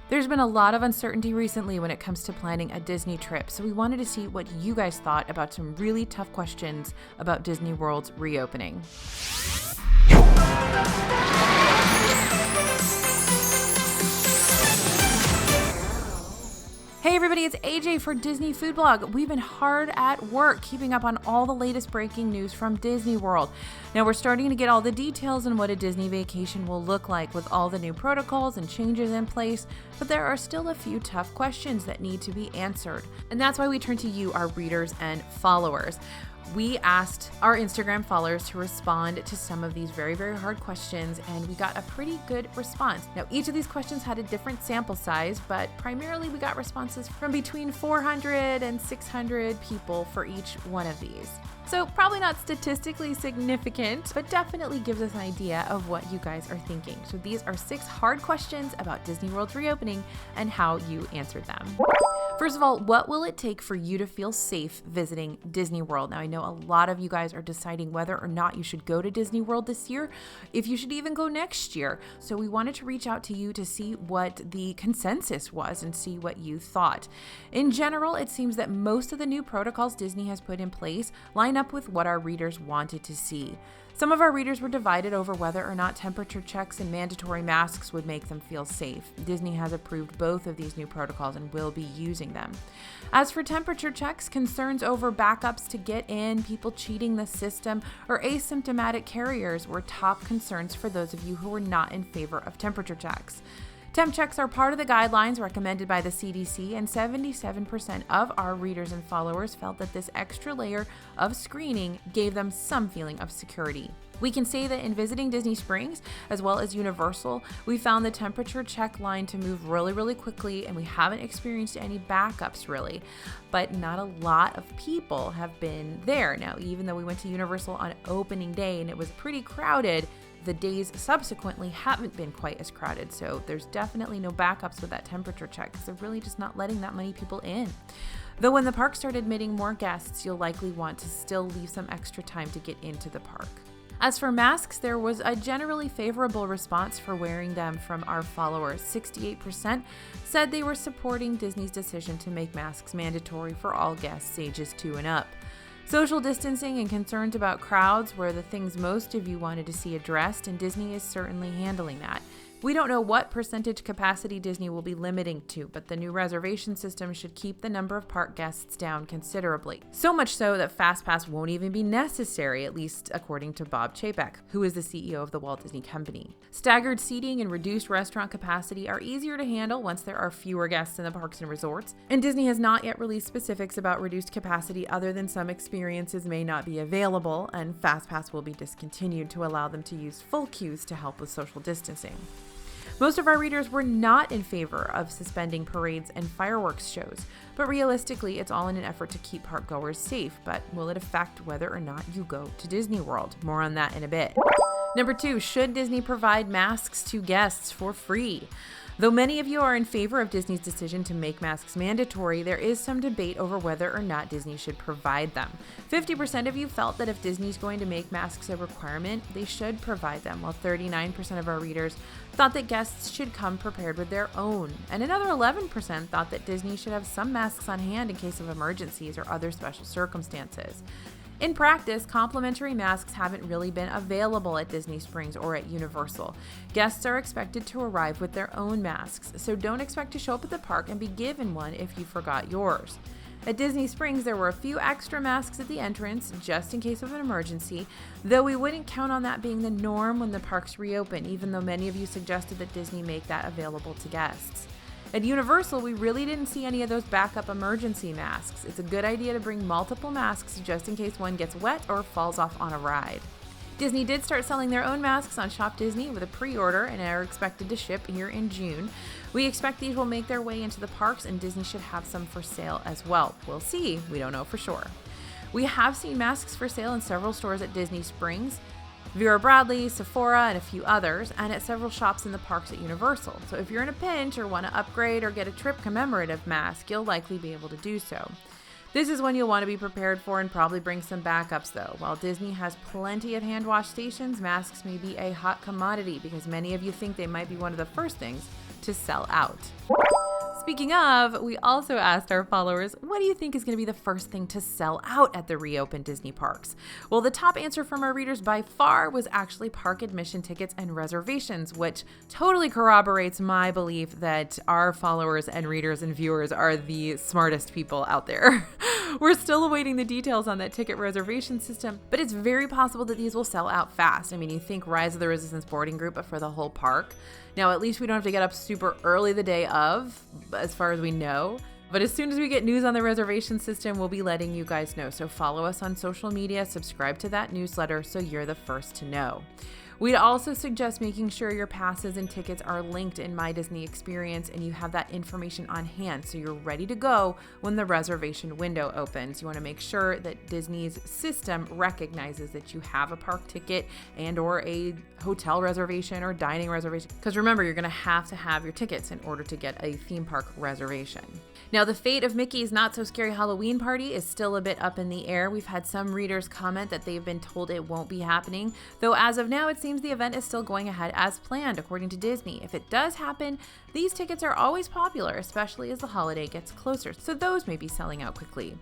There's been a lot of uncertainty recently when it comes to planning a Disney trip, so we wanted to see what you guys thought about some really tough questions about Disney World's reopening. Hey everybody, it's AJ for Disney Food Blog. We've been hard at work keeping up on all the latest breaking news from Disney World. Now we're starting to get all the details on what a Disney vacation will look like with all the new protocols and changes in place, but there are still a few tough questions that need to be answered. And that's why we turn to you, our readers and followers. We asked our Instagram followers to respond to some of these very, very hard questions, and we got a pretty good response. Now, each of these questions had a different sample size, but primarily we got responses from between 400 and 600 people for each one of these. So probably not statistically significant, but definitely gives us an idea of what you guys are thinking. So these are 6 hard questions about Disney World's reopening and how you answered them. First of all, what will it take for you to feel safe visiting Disney World? Now, I know a lot of you guys are deciding whether or not you should go to Disney World this year, if you should even go next year. So we wanted to reach out to you to see what the consensus was and see what you thought. In general, it seems that most of the new protocols Disney has put in place line up with what our readers wanted to see. Some of our readers were divided over whether or not temperature checks and mandatory masks would make them feel safe. Disney has approved both of these new protocols and will be using them. As for temperature checks, concerns over backups to get in, people cheating the system, or asymptomatic carriers were top concerns for those of you who were not in favor of temperature checks. Temp checks are part of the guidelines recommended by the CDC, and 77% of our readers and followers felt that this extra layer of screening gave them some feeling of security. We can say that in visiting Disney Springs, as well as Universal, we found the temperature check line to move really, really quickly, and we haven't experienced any backups really. But not a lot of people have been there. Now, even though we went to Universal on opening day and it was pretty crowded, the days subsequently haven't been quite as crowded, so there's definitely no backups with that temperature check because they're really just not letting that many people in. Though when the park start admitting more guests, you'll likely want to still leave some extra time to get into the park. As for masks, there was a generally favorable response for wearing them from our followers. 68% said they were supporting Disney's decision to make masks mandatory for all guests ages 2 and up. Social distancing and concerns about crowds were the things most of you wanted to see addressed, and Disney is certainly handling that. We don't know what percentage capacity Disney will be limiting to, but the new reservation system should keep the number of park guests down considerably. So much so that FastPass won't even be necessary, at least according to Bob Chapek, who is the CEO of the Walt Disney Company. Staggered seating and reduced restaurant capacity are easier to handle once there are fewer guests in the parks and resorts, and Disney has not yet released specifics about reduced capacity other than some experiences may not be available, and FastPass will be discontinued to allow them to use full queues to help with social distancing. Most of our readers were not in favor of suspending parades and fireworks shows, but realistically, it's all in an effort to keep park goers safe. But will it affect whether or not you go to Disney World? More on that in a bit. Number 2, should Disney provide masks to guests for free? Though many of you are in favor of Disney's decision to make masks mandatory, there is some debate over whether or not Disney should provide them. 50% of you felt that if Disney's going to make masks a requirement, they should provide them, while 39% of our readers thought that guests should come prepared with their own. And another 11% thought that Disney should have some masks on hand in case of emergencies or other special circumstances. In practice, complimentary masks haven't really been available at Disney Springs or at Universal. Guests are expected to arrive with their own masks, so don't expect to show up at the park and be given one if you forgot yours. At Disney Springs, there were a few extra masks at the entrance, just in case of an emergency, though we wouldn't count on that being the norm when the parks reopen, even though many of you suggested that Disney make that available to guests. At Universal, we really didn't see any of those backup emergency masks. It's a good idea to bring multiple masks just in case one gets wet or falls off on a ride. Disney did start selling their own masks on Shop Disney with a pre-order and are expected to ship here in June. We expect these will make their way into the parks, and Disney should have some for sale as well. We'll see. We don't know for sure. We have seen masks for sale in several stores at Disney Springs, Vera Bradley, Sephora, and a few others, and at several shops in the parks at Universal. So if you're in a pinch or want to upgrade or get a trip commemorative mask, you'll likely be able to do so. This is one you'll want to be prepared for and probably bring some backups though. While Disney has plenty of hand wash stations, masks may be a hot commodity because many of you think they might be one of the first things to sell out. Speaking of, we also asked our followers, what do you think is going to be the first thing to sell out at the reopened Disney parks? Well, the top answer from our readers by far was actually park admission tickets and reservations, which totally corroborates my belief that our followers and readers and viewers are the smartest people out there. We're still awaiting the details on that ticket reservation system, but it's very possible that these will sell out fast. I mean, you think Rise of the Resistance boarding group, but for the whole park. Now, at least we don't have to get up super early the day of, as far as we know. But as soon as we get news on the reservation system, we'll be letting you guys know. So follow us on social media, subscribe to that newsletter so you're the first to know. We'd also suggest making sure your passes and tickets are linked in My Disney Experience and you have that information on hand so you're ready to go when the reservation window opens. You want to make sure that Disney's system recognizes that you have a park ticket and or a hotel reservation or dining reservation. Because remember, you're going to have your tickets in order to get a theme park reservation. Now, the fate of Mickey's Not So Scary Halloween Party is still a bit up in the air. We've had some readers comment that they've been told it won't be happening, though as of now, it seems the event is still going ahead as planned, according to Disney. If it does happen, these tickets are always popular, especially as the holiday gets closer, so those may be selling out quickly.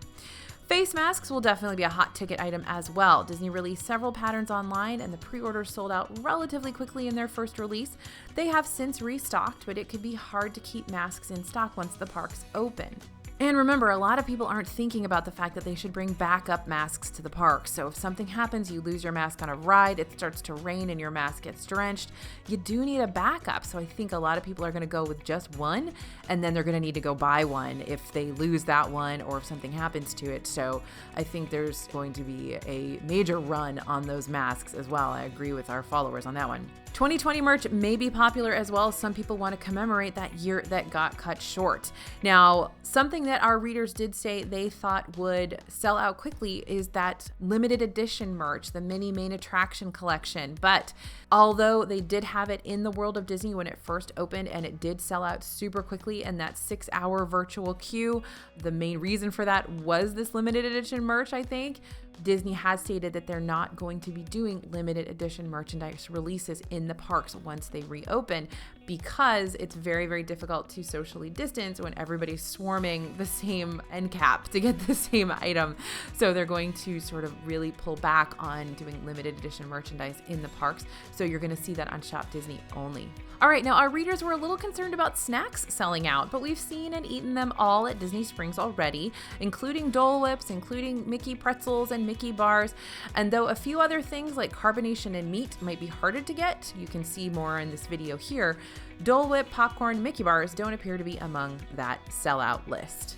Face masks will definitely be a hot ticket item as well. Disney released several patterns online and the pre-orders sold out relatively quickly in their first release. They have since restocked, but it could be hard to keep masks in stock once the parks open. And remember, a lot of people aren't thinking about the fact that they should bring backup masks to the park. So if something happens, you lose your mask on a ride, it starts to rain and your mask gets drenched, you do need a backup. So I think a lot of people are going to go with just one, and then they're going to need to go buy one if they lose that one or if something happens to it. So I think there's going to be a major run on those masks as well. I agree with our followers on that one. 2020 merch may be popular as well. Some people want to commemorate that year that got cut short. Now, something that our readers did say they thought would sell out quickly is that limited edition merch, the mini main attraction collection. But although they did have it in the World of Disney when it first opened and it did sell out super quickly in that 6-hour virtual queue, the main reason for that was this limited edition merch, I think. Disney has stated that they're not going to be doing limited edition merchandise releases in the parks once they reopen because it's very, very difficult to socially distance when everybody's swarming the same end cap to get the same item. So they're going to sort of really pull back on doing limited edition merchandise in the parks. So you're going to see that on Shop Disney only. All right, now our readers were a little concerned about snacks selling out, but we've seen and eaten them all at Disney Springs already, including Dole Whips, including Mickey pretzels and Mickey bars. And though a few other things like carbonation and meat might be harder to get, you can see more in this video here, Dole Whip, popcorn, Mickey bars don't appear to be among that sellout list.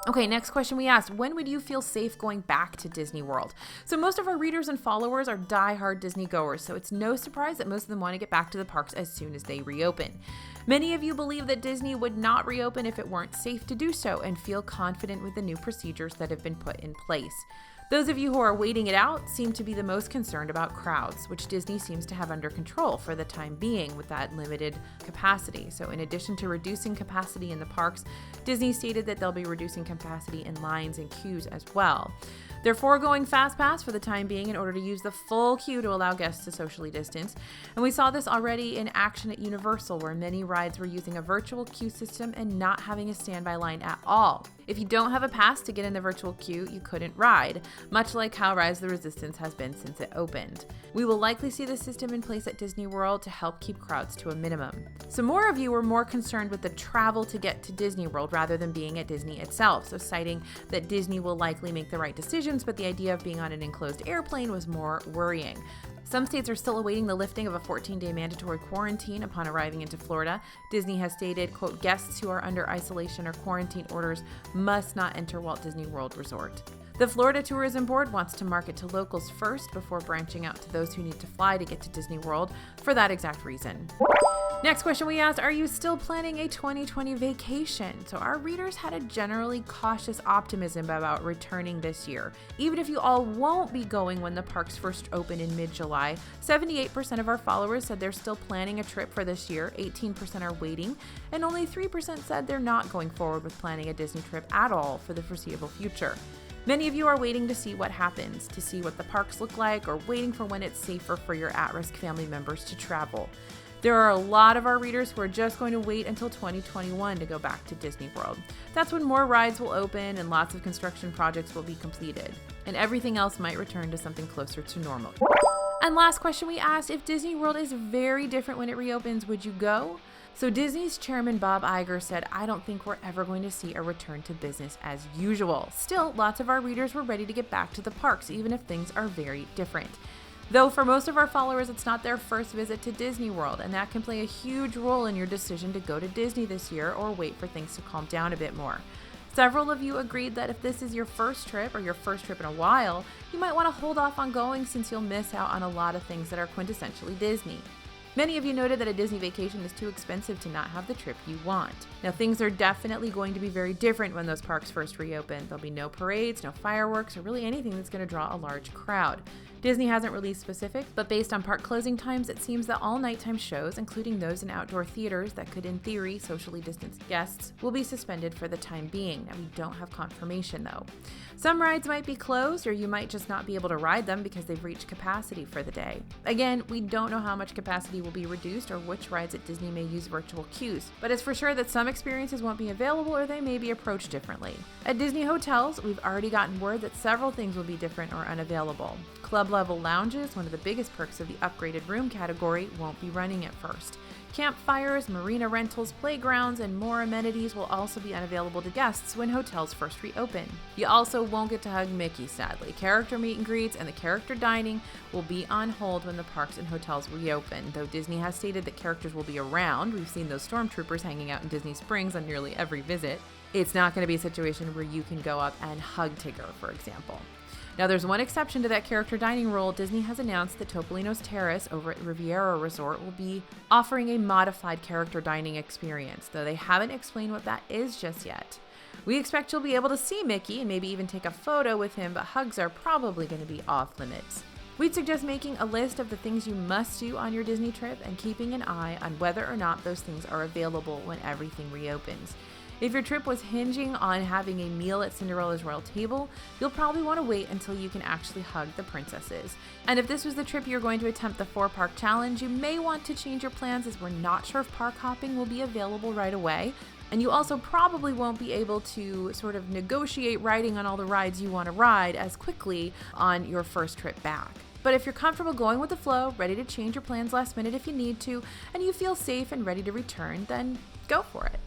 Okay, next question we asked, when would you feel safe going back to Disney World? So most of our readers and followers are die-hard Disney goers, so it's no surprise that most of them want to get back to the parks as soon as they reopen. Many of you believe that Disney would not reopen if it weren't safe to do so and feel confident with the new procedures that have been put in place. Those of you who are waiting it out seem to be the most concerned about crowds, which Disney seems to have under control for the time being with that limited capacity. So in addition to reducing capacity in the parks, Disney stated that they'll be reducing capacity in lines and queues as well. They're foregoing FastPass for the time being in order to use the full queue to allow guests to socially distance. And we saw this already in action at Universal, where many rides were using a virtual queue system and not having a standby line at all. If you don't have a pass to get in the virtual queue, you couldn't ride, much like how Rise of the Resistance has been since it opened. We will likely see the system in place at Disney World to help keep crowds to a minimum. So more of you were more concerned with the travel to get to Disney World rather than being at Disney itself, so citing that Disney will likely make the right decisions, but the idea of being on an enclosed airplane was more worrying. Some states are still awaiting the lifting of a 14-day mandatory quarantine upon arriving into Florida. Disney has stated, quote, guests who are under isolation or quarantine orders must not enter Walt Disney World Resort. The Florida Tourism Board wants to market to locals first before branching out to those who need to fly to get to Disney World for that exact reason. Next question we asked, are you still planning a 2020 vacation? So our readers had a generally cautious optimism about returning this year. Even if you all won't be going when the parks first open in mid-July, 78% of our followers said they're still planning a trip for this year, 18% are waiting, and only 3% said they're not going forward with planning a Disney trip at all for the foreseeable future. Many of you are waiting to see what happens, to see what the parks look like, or waiting for when it's safer for your at-risk family members to travel. There are a lot of our readers who are just going to wait until 2021 to go back to Disney World. That's when more rides will open and lots of construction projects will be completed, and everything else might return to something closer to normal. And last question we asked, if Disney World is very different when it reopens, would you go? So Disney's chairman Bob Iger said, "I don't think we're ever going to see a return to business as usual." Still, lots of our readers were ready to get back to the parks, even if things are very different. Though for most of our followers, it's not their first visit to Disney World, and that can play a huge role in your decision to go to Disney this year or wait for things to calm down a bit more. Several of you agreed that if this is your first trip or your first trip in a while, you might want to hold off on going since you'll miss out on a lot of things that are quintessentially Disney. Many of you noted that a Disney vacation is too expensive to not have the trip you want. Now, things are definitely going to be very different when those parks first reopen. There'll be no parades, no fireworks, or really anything that's going to draw a large crowd. Disney hasn't released specifics, but based on park closing times, it seems that all nighttime shows, including those in outdoor theaters that could, in theory, socially distance guests, will be suspended for the time being. Now, we don't have confirmation, though. Some rides might be closed, or you might just not be able to ride them because they've reached capacity for the day. Again, we don't know how much capacity will be reduced or which rides at Disney may use virtual queues, but it's for sure that some experiences won't be available or they may be approached differently. At Disney hotels, we've already gotten word that several things will be different or unavailable. Club-level lounges, one of the biggest perks of the upgraded room category, won't be running at first. Campfires, marina rentals, playgrounds, and more amenities will also be unavailable to guests when hotels first reopen. You also won't get to hug Mickey, sadly. Character meet and greets and the character dining will be on hold when the parks and hotels reopen, though Disney has stated that characters will be around. We've seen those stormtroopers hanging out in Disney Springs on nearly every visit. It's not going to be a situation where you can go up and hug Tigger, for example. Now, there's one exception to that character dining rule. Disney has announced that Topolino's Terrace over at Riviera Resort will be offering a modified character dining experience, though they haven't explained what that is just yet. We expect you'll be able to see Mickey and maybe even take a photo with him, but hugs are probably going to be off limits. We'd suggest making a list of the things you must do on your Disney trip and keeping an eye on whether or not those things are available when everything reopens. If your trip was hinging on having a meal at Cinderella's royal table, you'll probably want to wait until you can actually hug the princesses. And if this was the trip you're going to attempt the 4-park challenge, you may want to change your plans as we're not sure if park hopping will be available right away. And you also probably won't be able to sort of negotiate riding on all the rides you want to ride as quickly on your first trip back. But if you're comfortable going with the flow, ready to change your plans last minute if you need to, and you feel safe and ready to return, then go for it.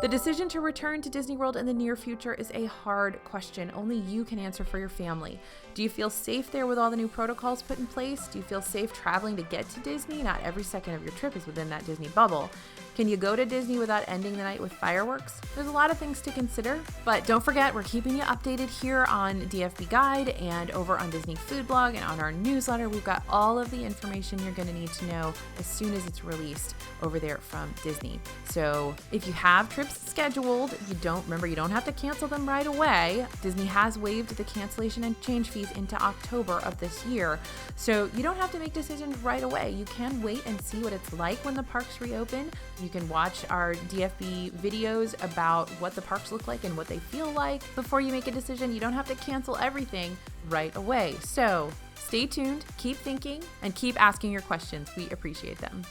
The decision to return to Disney World in the near future is a hard question only you can answer for your family. Do you feel safe there with all the new protocols put in place? Do you feel safe traveling to get to Disney? Not every second of your trip is within that Disney bubble. Can you go to Disney without ending the night with fireworks? There's a lot of things to consider, but don't forget, we're keeping you updated here on DFB Guide and over on Disney Food Blog and on our newsletter. We've got all of the information you're going to need to know as soon as it's released over there from Disney. So if you have trips scheduled, you don't have to cancel them right away. Disney has waived the cancellation and change fees into October of this year. So you don't have to make decisions right away. You can wait and see what it's like when the parks reopen. You can watch our DFB videos about what the parks look like and what they feel like before you make a decision. You don't have to cancel everything right away. So stay tuned, keep thinking, and keep asking your questions. We appreciate them.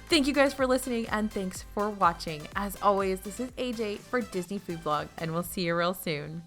Thank you guys for listening, and thanks for watching. As always, this is AJ for Disney Food Blog, and we'll see you real soon.